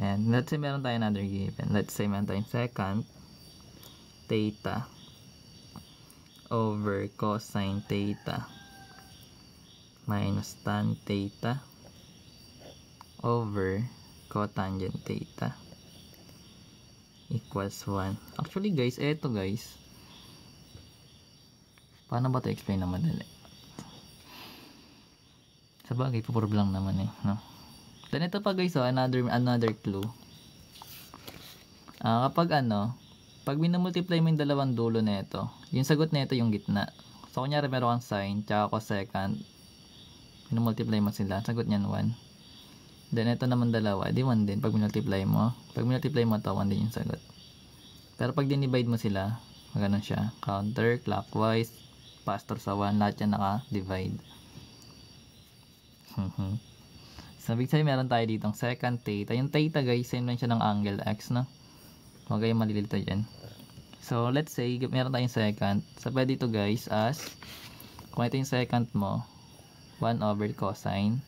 And let's say meron tayo another given. Let's say meron tayong secant theta over cosine theta minus tan theta over cotangent theta equals 1. Actually guys, eto guys, paano ba ito explain na madali? Sabagay, puprove lang naman eh, no? Then ito pa guys, another clue. Kapag pag minumultiply mo yung dalawang dulo nito, yung sagot nito yung gitna. So kunyari meron kang sine tsaka cosecant, minumultiply mo sila, sagot niyan 1. Then ito naman dalawa, di 1 din pag minultiply mo. Pag minultiply mo to, 1 din yung sagot. Pero pag dinivide mo sila, ganun siya, counter clockwise, pastor sa 1, lahat yan naka-divide. So, big sabihin, meron tayo ditong secant theta. Yung theta guys, same lang siya ng angle x, no? Huwag kayong malilito dyan. So, let's say, meron tayong secant. So, pwede ito guys as, kung ito yung secant mo, 1 over cosine.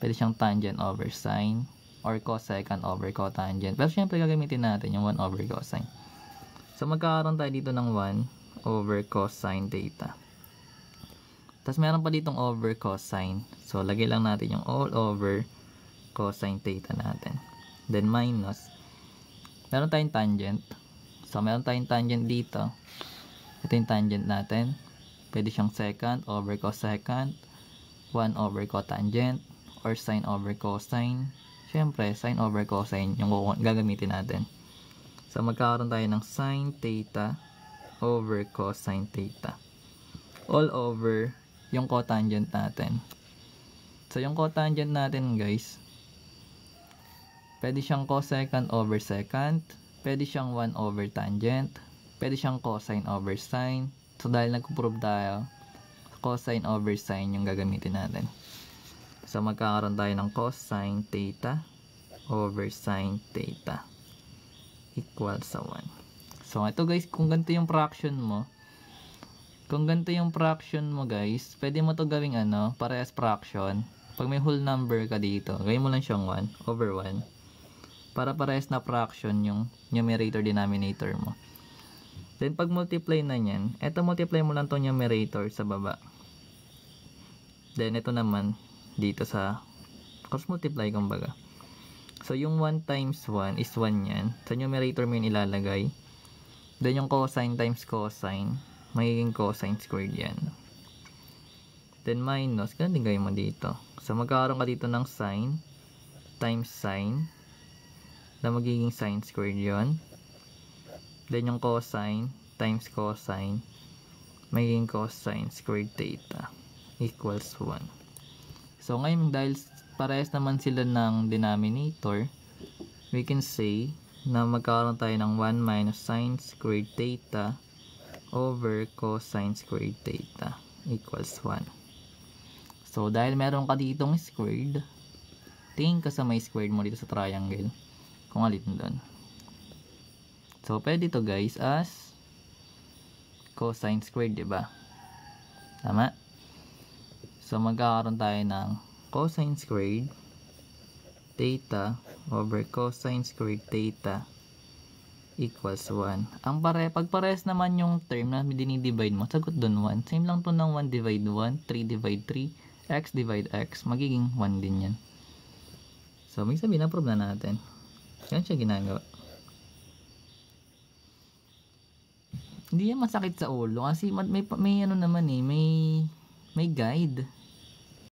Pwede siyang tangent over sine, or cosecant over cotangent. Pero syempre, gagamitin natin yung 1 over cosine. So, magkakaroon tayo dito ng 1 over cosine theta. Tapos meron pa ditong over cosine. So, lagay lang natin yung all over cosine theta natin. Then, minus. Meron tayong tangent. So, meron tayong tangent dito. Ito yung tangent natin. Pwede siyang secant over cosecant. 1 over cotangent. Or sine over cosine. Siyempre, sine over cosine yung gagamitin natin. So, magkakaroon tayo ng sine theta over cosine theta. All over yung cotangent natin. So, yung cotangent natin guys, pwede siyang cosecant over secant, pwede siyang 1 over tangent, pwede siyang cosine over sine. So, dahil nagpo-prove tayo, cosine over sine yung gagamitin natin. So, magkakaroon tayo ng cosine theta over sine theta equals sa 1. So, ito guys, kung ganito yung fraction mo, guys, pwede mo to gawing parehas fraction. Pag may whole number ka dito, gawin mo lang siyang 1 over 1. Para parehas na fraction yung numerator denominator mo. Then, pag multiply na yan, eto multiply mo lang tong numerator sa baba. Then, ito naman, dito sa cross multiply kumbaga. So, yung 1 times 1 is 1 yan. Sa numerator mo yun ilalagay. Then, yung cosine times cosine, magiging cosine squared yan. Then, minus, ganun din gawin mo dito. So, magkakaroon ka dito ng sine times sine na magiging sine squared yon. Then, yung cosine times cosine, magiging cosine squared theta equals 1. So, ngayon, dahil parehas naman sila ng denominator, we can say na magkakaroon tayo ng 1 minus sine squared theta over cosine squared theta equals 1. So, dahil meron ka ditong squared, tingin ka sa may squared mo dito sa triangle, kung alin doon. So, pwede to guys as cosine squared, diba? Tama? So, magkakaroon tayo ng cosine squared theta over cosine squared theta equals 1. Pag parehas naman yung term na dinidivide mo, sagot doon 1. Same lang to ng 1 divide 1, 3 divide 3, x divide x, magiging 1 din yan. So, may sabihin, na-prove na natin. Yan siya ginagawa. Hindi yan masakit sa ulo kasi may ano naman may guide.